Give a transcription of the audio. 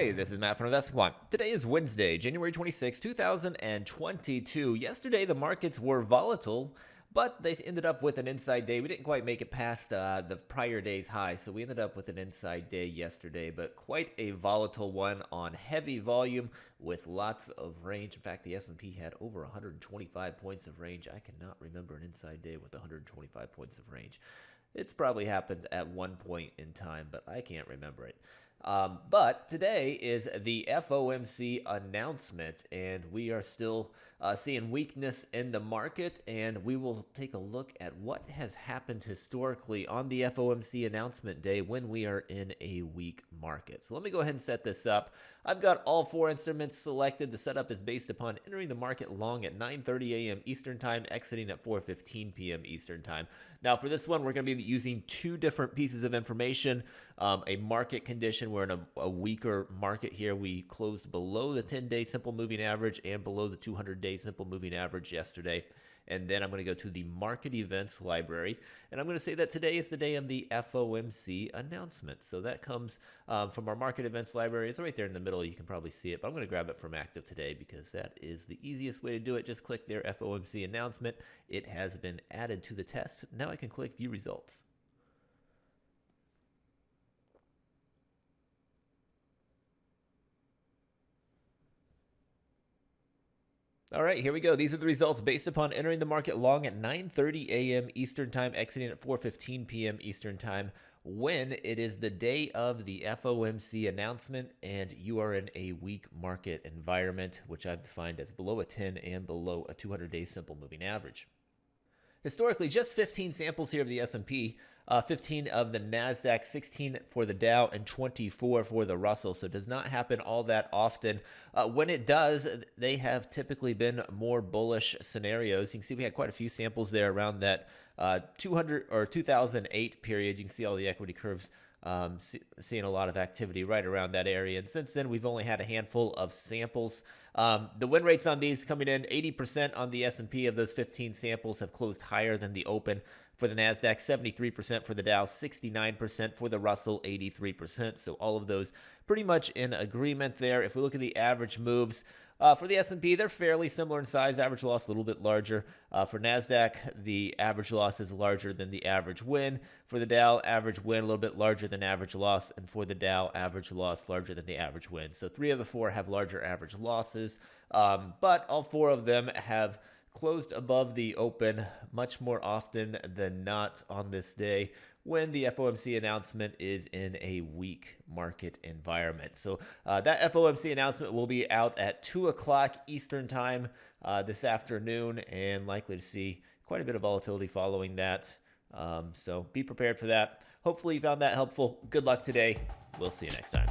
Hey, this is Matt from InvestiQuant. Today is Wednesday, January 26, 2022. Yesterday, the markets were volatile, but they ended up with an inside day. We didn't quite make it past the prior day's high, so we ended up with an inside day yesterday, but quite a volatile one on heavy volume with lots of range. In fact, the S&P had over 125 points of range. I cannot remember an inside day with 125 points of range. It's probably happened at one point in time, but I can't remember it. But today is the FOMC announcement, and we are still seeing weakness in the market, and we will take a look at what has happened historically on the FOMC announcement day when we are in a weak market. So let me go ahead and set this up. I've got all four instruments selected. The setup is based upon entering the market long at 9:30 a.m. Eastern Time, exiting at 4:15 p.m. Eastern Time. Now, for this one, we're going to be using two different pieces of information. A market condition. We're in a weaker market here. We closed below the 10-day simple moving average and below the 200-day simple moving average yesterday. And then I'm going to go to the market events library, and I'm going to say that today is the day of the FOMC announcement. So that comes from our market events library. It's right there in the middle. You can probably see it, but I'm going to grab it from active today because that is the easiest way to do it. Just click their FOMC announcement. It has been added to the test. Now I can click view results. All right, here we go. These are the results based upon entering the market long at 9:30 a.m. Eastern Time, exiting at 4:15 p.m. Eastern Time, when it is the day of the FOMC announcement and you are in a weak market environment, which I've defined as below a 10 and below a 200-day simple moving average. Historically, just 15 samples here of the S&P, 15 of the NASDAQ, 16 for the Dow, and 24 for the Russell. So it does not happen all that often. When it does, they have typically been more bullish scenarios. You can see we had quite a few samples there around that 200 or 2008 period. You can see all the equity curves seeing a lot of activity right around that area. And since then, we've only had a handful of samples. The win rates on these coming in 80% on the S&P of those 15 samples have closed higher than the open. For the NASDAQ, 73% for the Dow, 69% for the Russell, 83%. So all of those pretty much in agreement there. If we look at the average moves, for the S&P, they're fairly similar in size. Average loss a little bit larger. For NASDAQ, the average loss is larger than the average win. For the Dow, average win a little bit larger than average loss. And for the Dow, average loss larger than the average win. So 3 of the 4 have larger average losses. But all 4 of them have closed above the open much more often than not on this day when the FOMC announcement is in a weak market environment. So that FOMC announcement will be out at 2 o'clock Eastern Time this afternoon, and likely to see quite a bit of volatility following that. So be prepared for that. Hopefully you found that helpful. Good luck today. We'll see you next time.